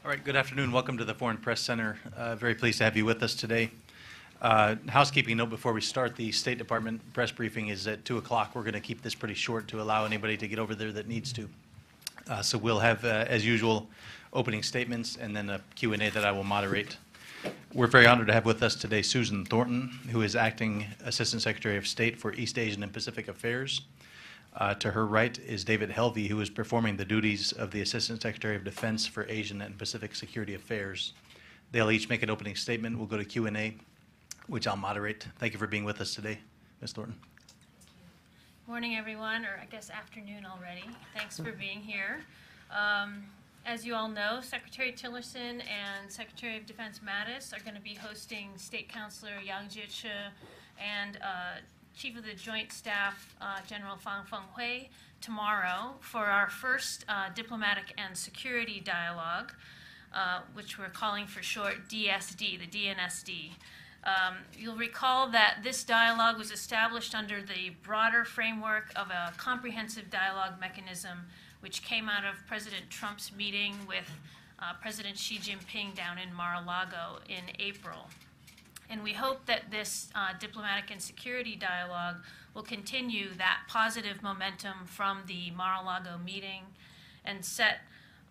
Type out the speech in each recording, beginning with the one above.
All right, good afternoon. Welcome to the Foreign Press Center. Very pleased to have you with us today. Housekeeping note before we start, the State Department press briefing is at 2 o'clock. We're going to keep this pretty short to allow anybody to get over there that needs to. So we'll have, as usual, opening statements and then a Q&A that I will moderate. We're very honored to have with us today Susan Thornton, who is Acting Assistant Secretary of State for East Asian and Pacific Affairs. To her right is David Helvey, who is performing the duties of the Assistant Secretary of Defense for Asian and Pacific Security Affairs. They'll each make an opening statement. We'll go to Q&A, which I'll moderate. Thank you for being with us today, Ms. Thornton. Morning, everyone, or I guess afternoon already. Thanks for being here. As you all know, Secretary Tillerson and Secretary of Defense Mattis are going to be hosting State Counselor Yang Jiechi and Chief of the Joint Staff, General Fang Fenghui, tomorrow for our first diplomatic and security dialogue, which we're calling for short DSD, the DNSD. You'll recall that this dialogue was established under the broader framework of a comprehensive dialogue mechanism which came out of President Trump's meeting with President Xi Jinping down in Mar-a-Lago in April. And we hope that this diplomatic and security dialogue will continue that positive momentum from the Mar-a-Lago meeting and set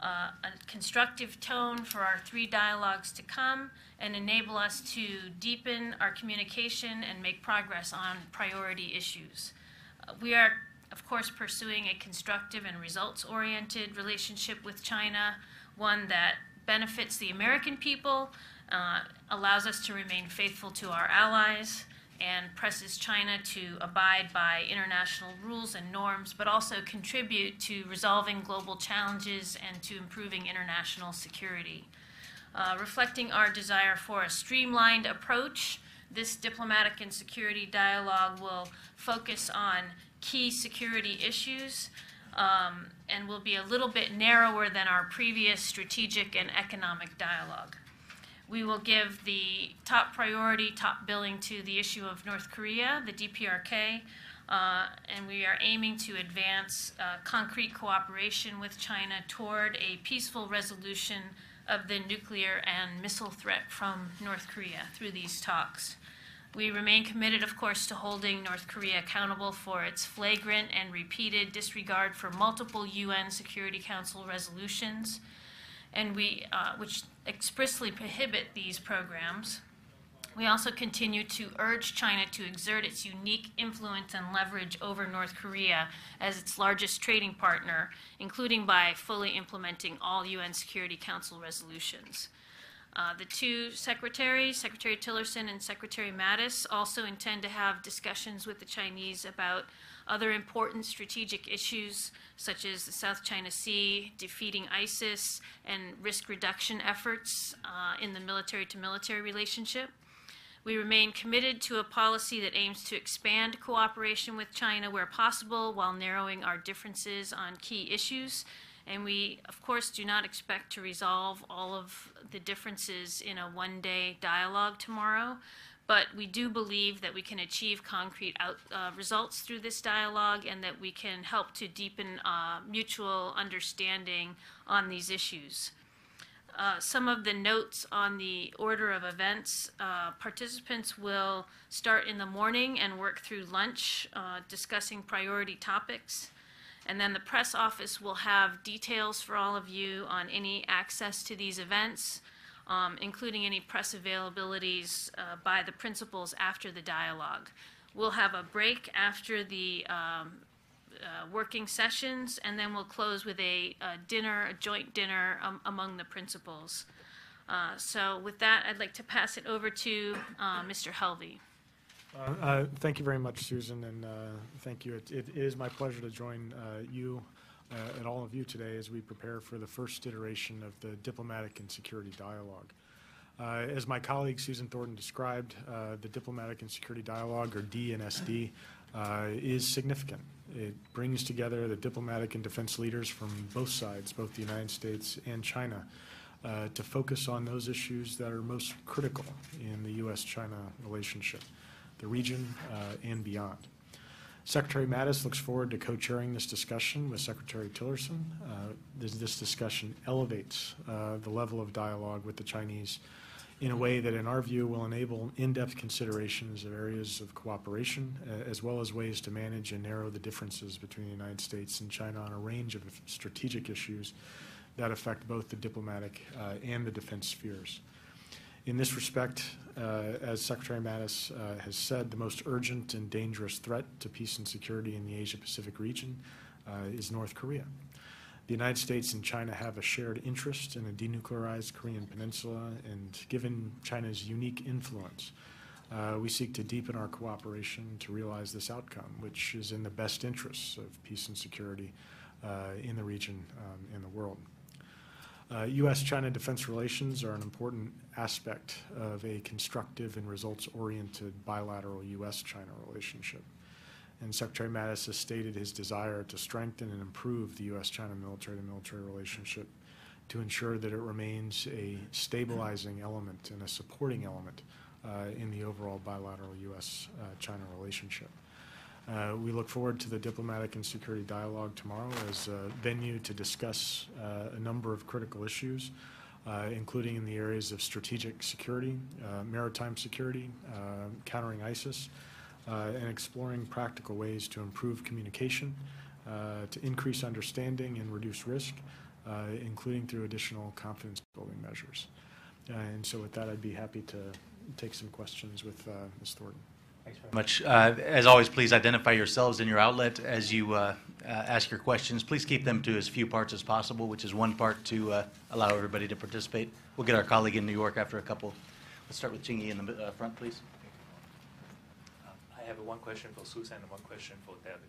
a constructive tone for our three dialogues to come and enable us to deepen our communication and make progress on priority issues. We are, of course, pursuing a constructive and results-oriented relationship with China, one that benefits the American people, allows us to remain faithful to our allies, and presses China to abide by international rules and norms, but also contribute to resolving global challenges and to improving international security. Reflecting our desire for a streamlined approach, this diplomatic and security dialogue will focus on key security issues and will be a little bit narrower than our previous strategic and economic dialogue. We will give the top priority, top billing to the issue of North Korea, the DPRK, and we are aiming to advance concrete cooperation with China toward a peaceful resolution of the nuclear and missile threat from North Korea through these talks. We remain committed, of course, to holding North Korea accountable for its flagrant and repeated disregard for multiple UN Security Council resolutions, and which expressly prohibit these programs. We also continue to urge China to exert its unique influence and leverage over North Korea as its largest trading partner, including by fully implementing all UN Security Council resolutions. The two secretaries, Secretary Tillerson and Secretary Mattis, also intend to have discussions with the Chinese about other important strategic issues such as the South China Sea, defeating ISIS, and risk reduction efforts in the military-to-military relationship. We remain committed to a policy that aims to expand cooperation with China where possible while narrowing our differences on key issues. And we, of course, do not expect to resolve all of the differences in a one-day dialogue tomorrow, but we do believe that we can achieve concrete results through this dialogue and that we can help to deepen mutual understanding on these issues. Some of the notes on the order of events: participants will start in the morning and work through lunch, discussing priority topics. And then the press office will have details for all of you on any access to these events, including any press availabilities by the principals after the dialogue. We'll have a break after the working sessions, and then we'll close with a joint dinner among the principals. So with that, I'd like to pass it over to Mr. Helvey. Thank you very much, Susan, and thank you. It is my pleasure to join you and all of you today as we prepare for the first iteration of the diplomatic and security dialogue. As my colleague Susan Thornton described, the diplomatic and security dialogue, or DNSD, is significant. It brings together the diplomatic and defense leaders from both sides, both the United States and China, to focus on those issues that are most critical in the U.S.-China relationship, the region and beyond. Secretary Mattis looks forward to co-chairing this discussion with Secretary Tillerson. This discussion elevates the level of dialogue with the Chinese in a way that, in our view, will enable in-depth considerations of areas of cooperation, as well as ways to manage and narrow the differences between the United States and China on a range of strategic issues that affect both the diplomatic and the defense spheres. In this respect, as Secretary Mattis has said, the most urgent and dangerous threat to peace and security in the Asia-Pacific region is North Korea. The United States and China have a shared interest in a denuclearized Korean peninsula, and given China's unique influence, we seek to deepen our cooperation to realize this outcome, which is in the best interests of peace and security in the region and the world. U.S.-China defense relations are an important aspect of a constructive and results-oriented bilateral U.S.-China relationship. And Secretary Mattis has stated his desire to strengthen and improve the U.S.-China military-to-military relationship to ensure that it remains a stabilizing element and a supporting element in the overall bilateral U.S.-China relationship. We look forward to the diplomatic and security dialogue tomorrow as a venue to discuss a number of critical issues, including in the areas of strategic security, maritime security, countering ISIS, and exploring practical ways to improve communication, to increase understanding and reduce risk, including through additional confidence-building measures. And so with that, I'd be happy to take some questions with Ms. Thornton. Thanks very much. As always, please identify yourselves and your outlet as you ask your questions. Please keep them to as few parts as possible, which is one part to allow everybody to participate. We'll get our colleague in New York after a couple. Let's start with Jingyi in the front, please. I have one question for Susan and one question for David.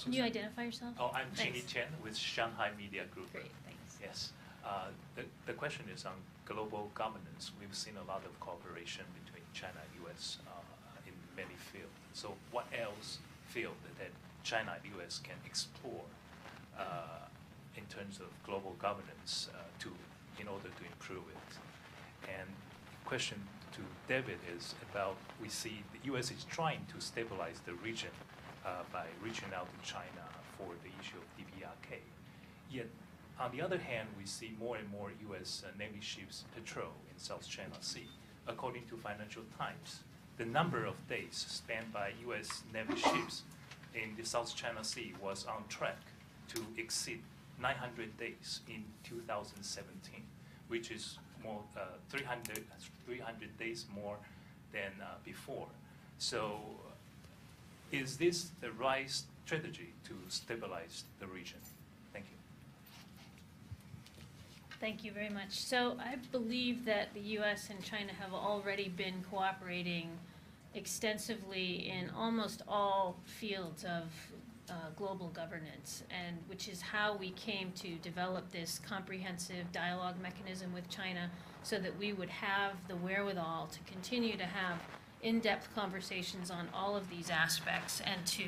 Can you identify yourself? Oh, I'm Thanks. Jingyi Chen with Shanghai Media Group. Great, thanks. Yes. The question is on global governance. We've seen a lot of cooperation between China and U.S. In many fields. So what else field that China and U.S. can explore in terms of global governance in order to improve it? And question to David is about, we see the U.S. is trying to stabilize the region by reaching out to China for the issue of DPRK. Yet, on the other hand, we see more and more U.S. Navy ships patrol in South China Sea. According to Financial Times, the number of days spent by U.S. Navy ships in the South China Sea was on track to exceed 900 days in 2017, which is more 300 days more than before. So is this the right strategy to stabilize the region? Thank you. Thank you very much. So I believe that the U.S. and China have already been cooperating extensively in almost all fields of global governance, and which is how we came to develop this comprehensive dialogue mechanism with China so that we would have the wherewithal to continue to have in-depth conversations on all of these aspects and to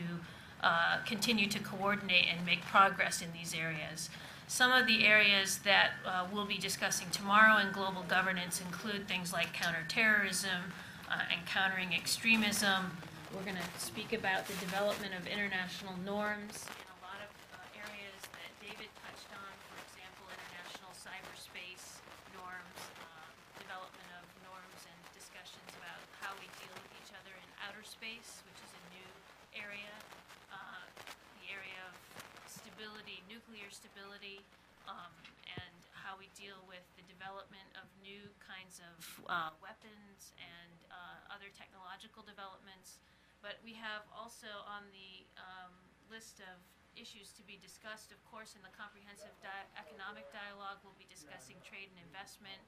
continue to coordinate and make progress in these areas. Some of the areas that we'll be discussing tomorrow in global governance include things like counterterrorism and countering extremism. We're going to speak about the development of international norms in a lot of areas that David touched on, for example, international cyberspace norms, development of norms and discussions about how we deal with each other in outer space, which is a new area, the area of stability, nuclear stability, and how we deal with the development of new kinds of weapons and other technological developments. But we have also on the list of issues to be discussed, of course, in the comprehensive economic dialogue, we'll be discussing trade and investment,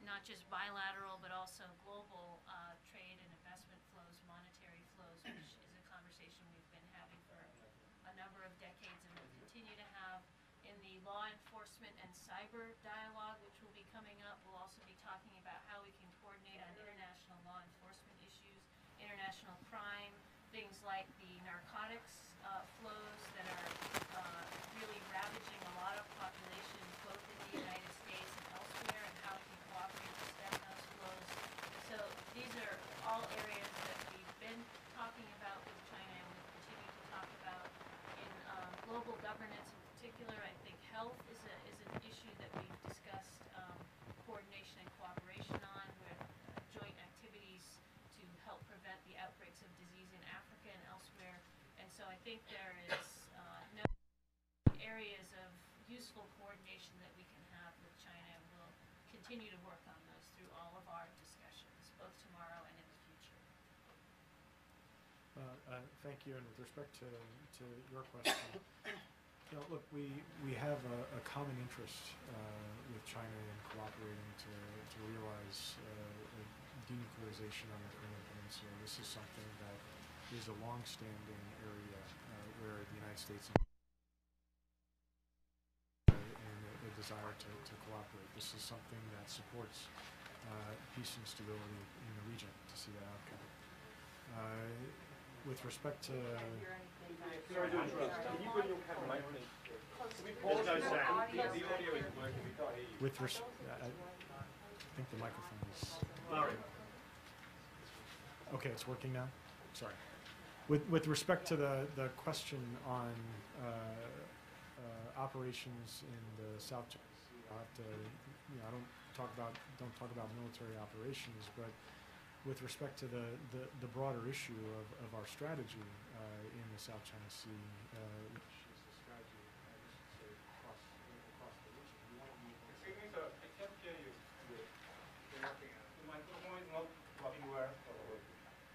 not just bilateral, but also global trade and investment flows, monetary flows, which is a conversation we've been having for a number of decades and will continue to have. In the law enforcement and cyber dialogue, which will be coming up, we'll also be talking about how we can coordinate on international law enforcement issues, international crime, things like the narcotics flows that are really ravaging a lot of populations, both in the United States and elsewhere, and how we can cooperate to stem those flows. So these are all areas that we've been talking about with China and with think there is no areas of useful coordination that we can have with China, and we'll continue to work on those through all of our discussions, both tomorrow and in the future. Thank you. And with respect to your question, look, we have a common interest with China in cooperating to realize denuclearization on the Korean Peninsula. This is something that is a long-standing area where the United States and a desire to cooperate. This is something that supports peace and stability in the region, to see that outcome. With respect to Sorry to interrupt. Can you bring your camera mic, please? There's no sound. The audio isn't working. We can't hear you. I think the microphone is. Sorry. Okay, it's working now? Sorry. With respect to the question on operations in the South China Sea, I'll have to, I don't talk about military operations, but with respect to the broader issue of our strategy in the South China Sea, which is the strategy, across the region. We want to be able to. Excuse me, sir. I can't hear you. You're working at it. The microphone is not working well.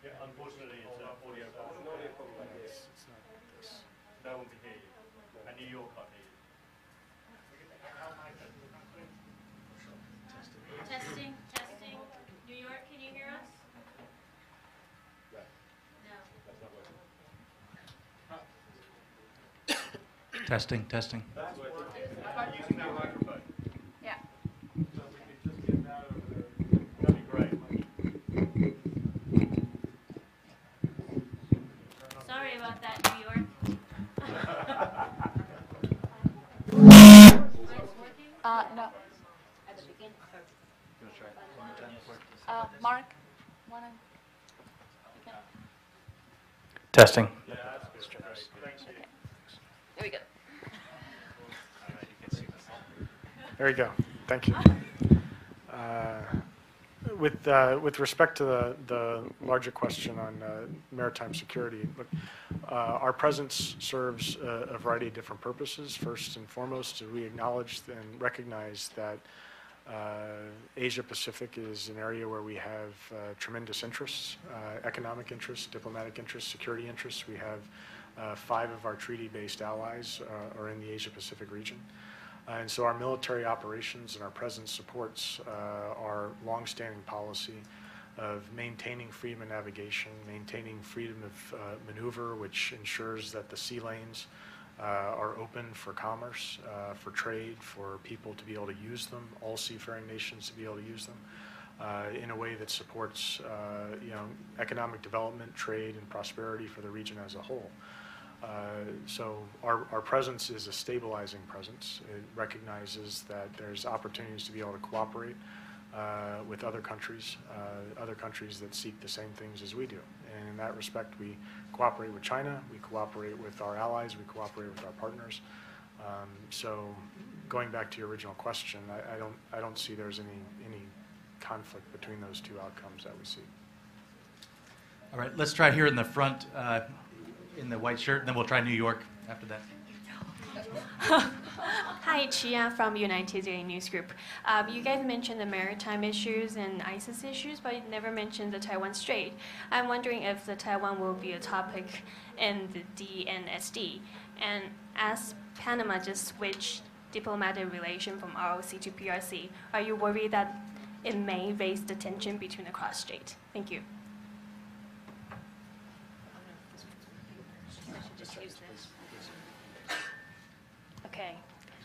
Yeah, unfortunately, it's audio problem. It's not like this. No one can hear you. And New York can't hear you. Testing, testing. New York, can you hear us? No. Testing, testing. That's working. How about using that microphone? Yeah. So we can just get that over there. That'd be great. Sorry about that, New York. No. At the beginning. You want to try it one more time before? Mark, Testing. Yeah, that's good. Great. Thank you. there we go. There you go. Thank you. With respect to the larger question on maritime security, look, our presence serves a variety of different purposes. First and foremost, we acknowledge and recognize that Asia Pacific is an area where we have tremendous interests, economic interests, diplomatic interests, security interests. We have 5 of our treaty-based allies are in the Asia Pacific region. And so our military operations and our presence supports our longstanding policy of maintaining freedom of navigation, maintaining freedom of maneuver, which ensures that the sea lanes are open for commerce, for trade, for people to be able to use them, all seafaring nations to be able to use them in a way that supports economic development, trade, and prosperity for the region as a whole. So our presence is a stabilizing presence. It recognizes that there's opportunities to be able to cooperate with other countries that seek the same things as we do. And in that respect, we cooperate with China, we cooperate with our allies, we cooperate with our partners. So going back to your original question, I don't see there's any conflict between those two outcomes that we see. All right, let's try here in the front, in the white shirt, and then we'll try New York after that. Hi, Chia from United News Group. You guys mentioned the maritime issues and ISIS issues, but you never mentioned the Taiwan Strait. I'm wondering if the Taiwan will be a topic in the DNSD. And as Panama just switched diplomatic relation from ROC to PRC, are you worried that it may raise the tension between the cross-strait? Thank you. Okay.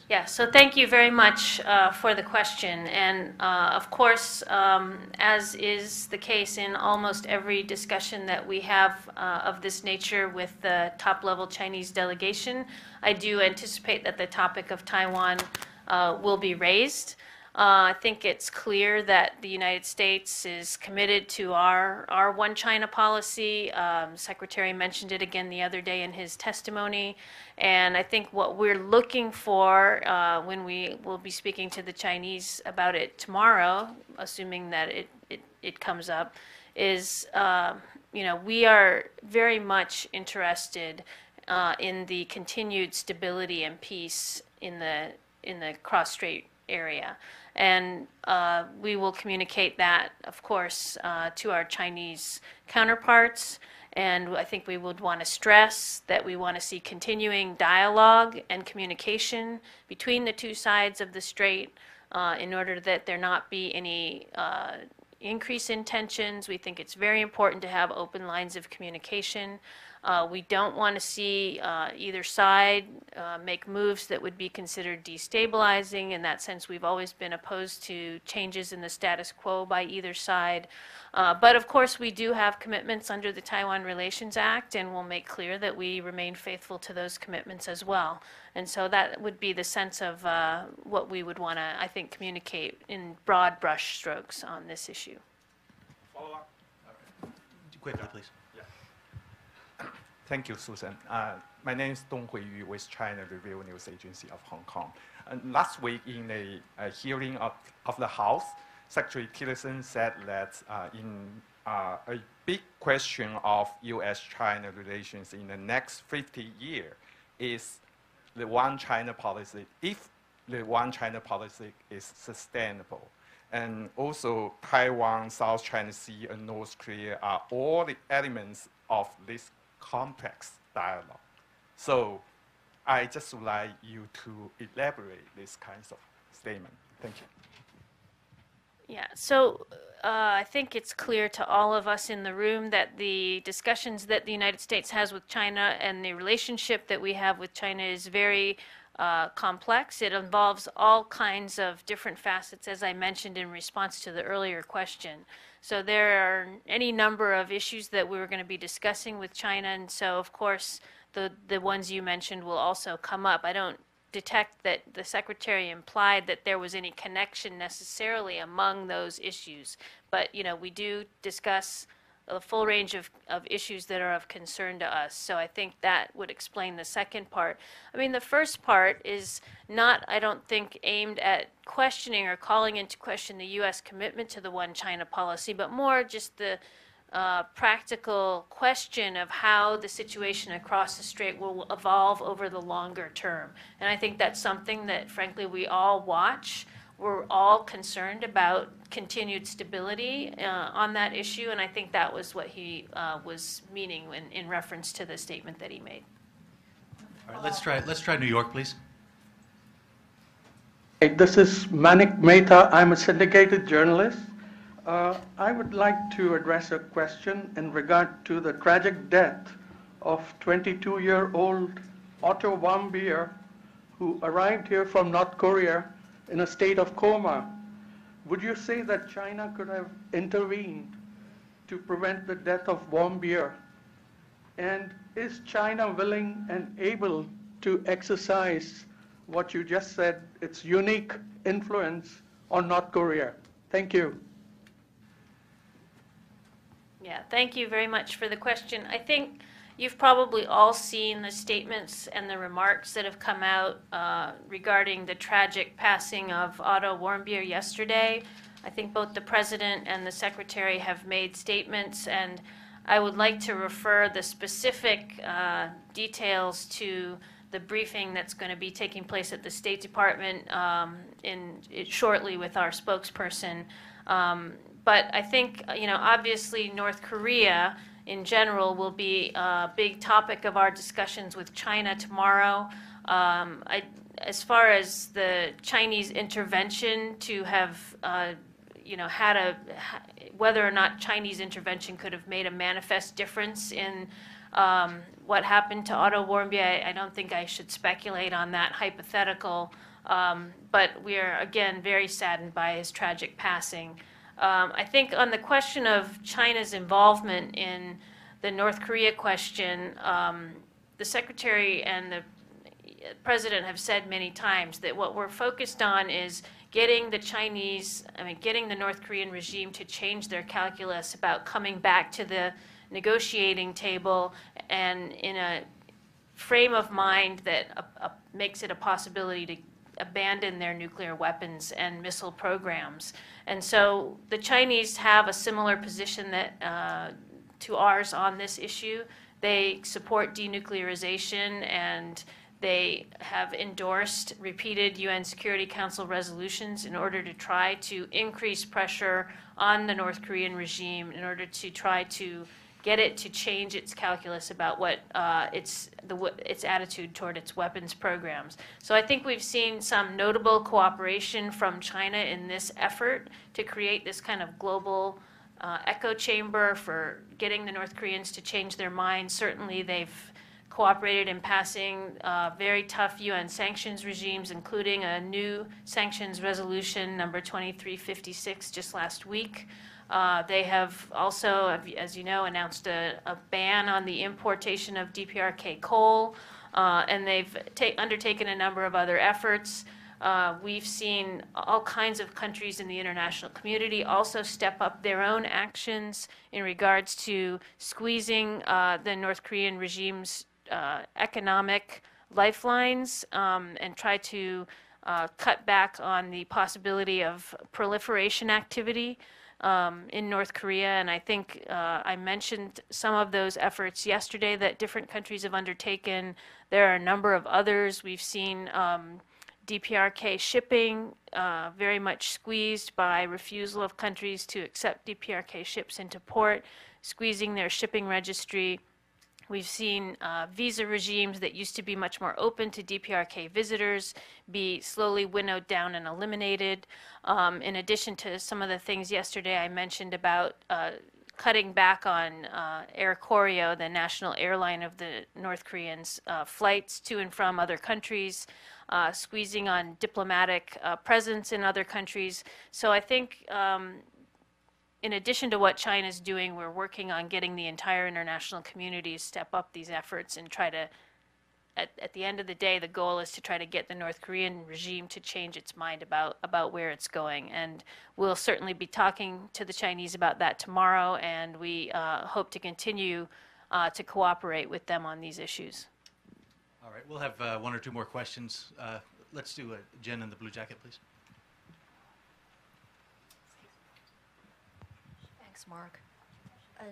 Yeah, so thank you very much for the question. And of course, as is the case in almost every discussion that we have of this nature with the top-level Chinese delegation, I do anticipate that the topic of Taiwan will be raised. I think it's clear that the United States is committed to our One China policy. Secretary mentioned it again the other day in his testimony. And I think what we're looking for when we will be speaking to the Chinese about it tomorrow, assuming that it comes up, is we are very much interested in the continued stability and peace in the cross-strait area. And we will communicate that, of course, to our Chinese counterparts. And I think we would want to stress that we want to see continuing dialogue and communication between the two sides of the strait in order that there not be any increase in tensions. We think it's very important to have open lines of communication. We don't want to see either side make moves that would be considered destabilizing. In that sense, we've always been opposed to changes in the status quo by either side. But of course, we do have commitments under the Taiwan Relations Act, and we'll make clear that we remain faithful to those commitments as well. And so that would be the sense of what we would want to, I think, communicate in broad brush strokes on this issue. Follow up. Quickly, please. Thank you, Susan. My name is Dong Huiyu with China Review News Agency of Hong Kong. Last week in a hearing of the House, Secretary Tillerson said that in a big question of U.S.-China relations in the next 50 years is the one China policy, if the one China policy is sustainable. And also Taiwan, South China Sea, and North Korea are all the elements of this complex dialogue. So I just would like you to elaborate this kinds of statement. Thank you. Yeah, so I think it's clear to all of us in the room that the discussions that the United States has with China and the relationship that we have with China is very complex. It involves all kinds of different facets, as I mentioned in response to the earlier question. So there are any number of issues that we're going to be discussing with China, and so of course the ones you mentioned will also come up. I don't detect that the Secretary implied that there was any connection necessarily among those issues, but you know, we do discuss a full range of issues that are of concern to us. So I think that would explain the second part. I mean, the first part is not, I don't think, aimed at questioning or calling into question the U.S. commitment to the one China policy, but more just the practical question of how the situation across the strait will evolve over the longer term. And I think that's something that, frankly, we all watch. We're all concerned about continued stability on that issue, and I think that was what he was meaning in reference to the statement that he made. All right, let's try New York, please. This is Manik Mehta. I'm a syndicated journalist. I would like to address a question in regard to the tragic death of 22-year-old Otto Warmbier, who arrived here from North Korea in a state of coma. Would you say that China could have intervened to prevent the death of Warmbier? And is China willing and able to exercise what you just said, its unique influence on North Korea? Thank you. Yeah, thank you very much for the question. I think you've probably all seen the statements and the remarks that have come out regarding the tragic passing of Otto Warmbier yesterday. I think both the President and the Secretary have made statements, and I would like to refer the specific details to the briefing that's going to be taking place at the State Department shortly with our spokesperson. But I think, you know, obviously North Korea in general will be a big topic of our discussions with China tomorrow. As far as the Chinese intervention to have, you know, whether or not Chinese intervention could have made a manifest difference in what happened to Otto Warmbier, I don't think I should speculate on that hypothetical. But we are, again, very saddened by his tragic passing. I think on the question of China's involvement in the North Korea question, the Secretary and the President have said many times that what we're focused on is getting the North Korean regime to change their calculus about coming back to the negotiating table and in a frame of mind that makes it a possibility to abandon their nuclear weapons and missile programs. And so the Chinese have a similar position that to ours on this issue. They support denuclearization, and they have endorsed repeated UN Security Council resolutions in order to try to increase pressure on the North Korean regime in order to try to get it to change its calculus about what its attitude toward its weapons programs. So I think we've seen some notable cooperation from China in this effort to create this kind of global echo chamber for getting the North Koreans to change their minds. Certainly they've cooperated in passing very tough UN sanctions regimes, including a new sanctions resolution number 2356 just last week. They have also, as you know, announced a ban on the importation of DPRK coal, and they've undertaken a number of other efforts. We've seen all kinds of countries in the international community also step up their own actions in regards to squeezing the North Korean regime's economic lifelines and try to cut back on the possibility of proliferation activity in North Korea. And I think I mentioned some of those efforts yesterday that different countries have undertaken. There are a number of others. We've seen DPRK shipping very much squeezed by refusal of countries to accept DPRK ships into port, squeezing their shipping registry. We've seen visa regimes that used to be much more open to DPRK visitors be slowly winnowed down and eliminated. In addition to some of the things yesterday I mentioned about cutting back on Air Koryo, the national airline of the North Koreans' flights to and from other countries, squeezing on diplomatic presence in other countries. So I think in addition to what China's doing, we're working on getting the entire international community to step up these efforts and try to, at the end of the day, the goal is to try to get the North Korean regime to change its mind about where it's going. And we'll certainly be talking to the Chinese about that tomorrow, and we hope to continue to cooperate with them on these issues. All right, we'll have one or two more questions. Let's do Jen in the blue jacket, please. Thanks, Mark.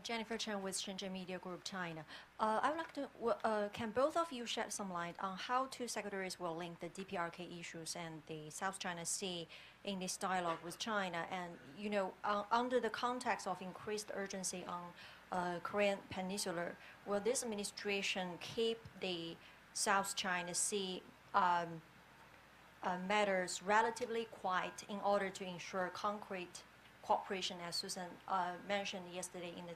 Jennifer Chen with Shenzhen Media Group, China. I would like to, can both of you shed some light on how two secretaries will link the DPRK issues and the South China Sea in this dialogue with China? And, you know, under the context of increased urgency on Korean Peninsula, will this administration keep the South China Sea matters relatively quiet in order to ensure concrete cooperation, as Susan mentioned yesterday in the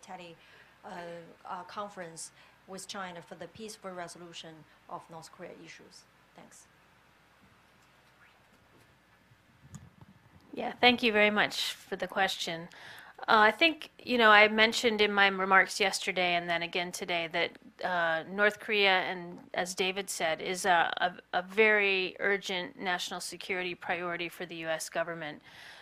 conference with China for the peaceful resolution of North Korea issues? Thanks. Yeah, thank you very much for the question. I think, you know, I mentioned in my remarks yesterday and then again today that North Korea, and as David said, is a very urgent national security priority for the U.S. government.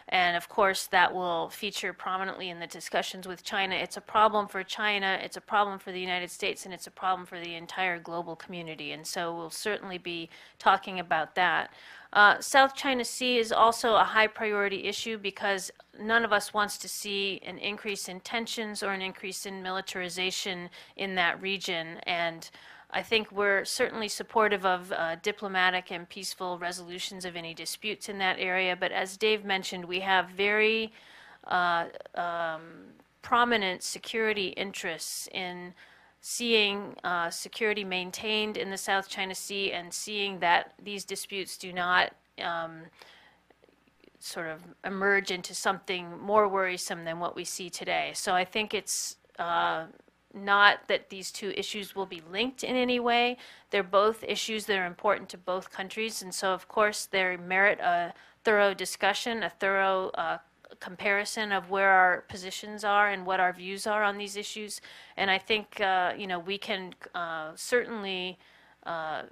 And of course, that will feature prominently in the discussions with China. It's a problem for China, it's a problem for the United States, and it's a problem for the entire global community. And so we'll certainly be talking about that. South China Sea is also a high priority issue because none of us wants to see an increase in tensions or an increase in militarization in that region. And I think we're certainly supportive of diplomatic and peaceful resolutions of any disputes in that area. But as Dave mentioned, we have very prominent security interests in seeing security maintained in the South China Sea and seeing that these disputes do not sort of emerge into something more worrisome than what we see today. So I think it's not that these two issues will be linked in any way. They're both issues that are important to both countries, and so of course they merit a thorough discussion, a thorough comparison of where our positions are and what our views are on these issues. And I think you know, we can certainly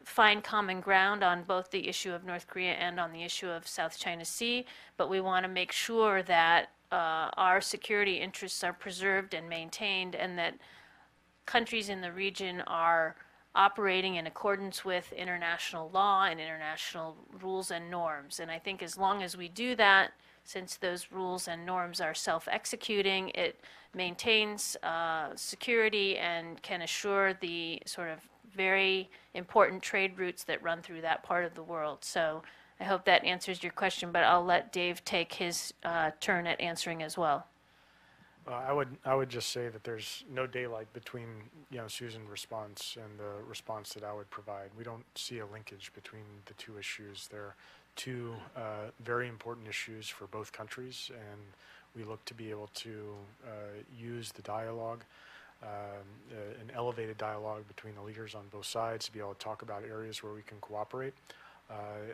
find common ground on both the issue of North Korea and on the issue of South China Sea, but we want to make sure that our security interests are preserved and maintained, and that countries in the region are operating in accordance with international law and international rules and norms. And I think as long as we do that, since those rules and norms are self-executing, it maintains security and can assure the sort of very important trade routes that run through that part of the world. So I hope that answers your question, but I'll let Dave take his turn at answering as well. I would just say that there's no daylight between Susan's response and the response that I would provide. We don't see a linkage between the two issues. They're two very important issues for both countries, and we look to be able to use the dialogue, an elevated dialogue between the leaders on both sides, to be able to talk about areas where we can cooperate,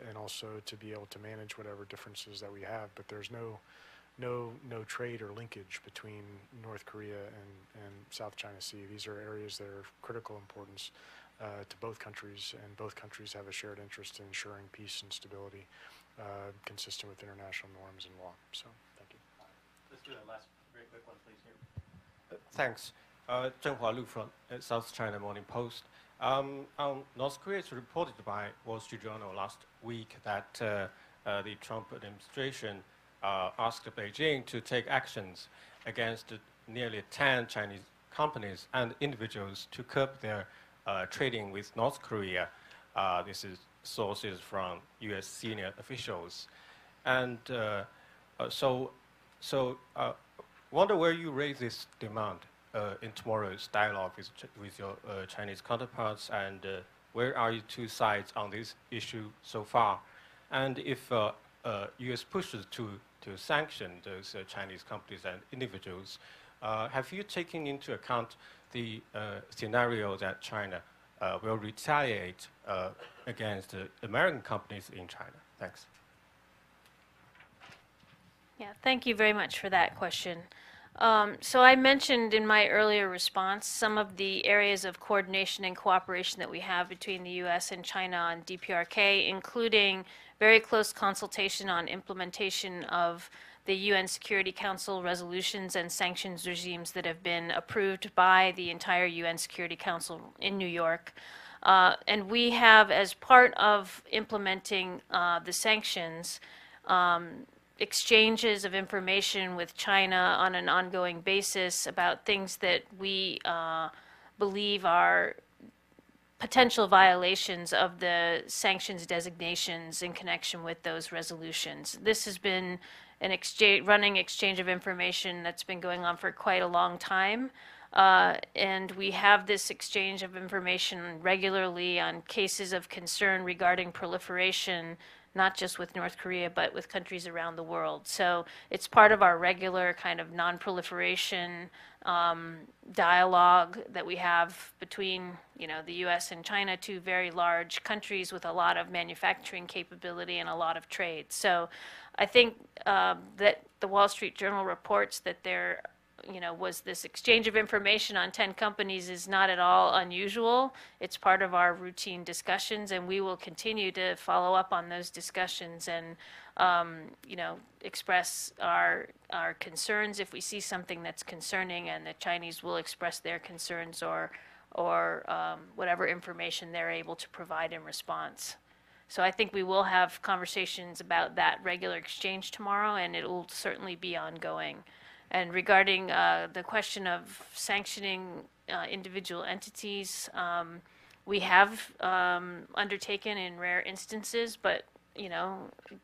and also to be able to manage whatever differences that we have. But there's no trade or linkage between North Korea and South China Sea. These are areas that are of critical importance to both countries, and both countries have a shared interest in ensuring peace and stability consistent with international norms and law. So, thank you. Let's do that last very quick one, please. Here. Thanks. Zhenghua Lu from South China Morning Post. North Korea is reported by Wall Street Journal last week that the Trump administration asked Beijing to take actions against nearly 10 Chinese companies and individuals to curb their trading with North Korea. This is sources from U.S. senior officials. And wonder where you raise this demand in tomorrow's dialogue with your Chinese counterparts, and where are you two sides on this issue so far? And if U.S. pushes to sanction those Chinese companies and individuals, have you taken into account the scenario that China will retaliate against American companies in China? Thanks. Yeah, thank you very much for that question. So I mentioned in my earlier response some of the areas of coordination and cooperation that we have between the U.S. and China on DPRK, including very close consultation on implementation of the UN Security Council resolutions and sanctions regimes that have been approved by the entire UN Security Council in New York. And we have, as part of implementing the sanctions, exchanges of information with China on an ongoing basis about things that we believe are potential violations of the sanctions designations in connection with those resolutions. This has been an running exchange of information that's been going on for quite a long time. And we have this exchange of information regularly on cases of concern regarding proliferation, not just with North Korea, but with countries around the world. So it's part of our regular kind of non-proliferation dialogue that we have between, the U.S. and China, two very large countries with a lot of manufacturing capability and a lot of trade. So I think that the Wall Street Journal reports that there was this exchange of information on 10 companies is not at all unusual. It's part of our routine discussions, and we will continue to follow up on those discussions and, express our concerns if we see something that's concerning, and the Chinese will express their concerns or whatever information they're able to provide in response. So I think we will have conversations about that regular exchange tomorrow, and it will certainly be ongoing. And regarding the question of sanctioning individual entities, we have undertaken in rare instances, but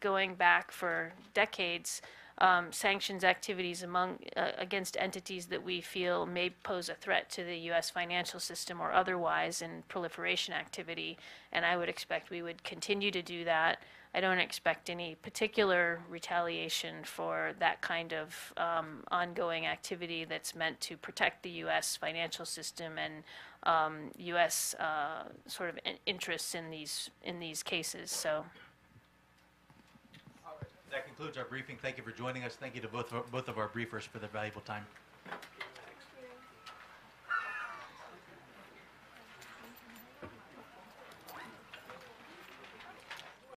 going back for decades, sanctions activities against entities that we feel may pose a threat to the U.S. financial system or otherwise in proliferation activity, and I would expect we would continue to do that. I don't expect any particular retaliation for that kind of ongoing activity that's meant to protect the U.S. financial system and U.S. Sort of interests in these cases. So. That concludes our briefing. Thank you for joining us. Thank you to both of our briefers for their valuable time.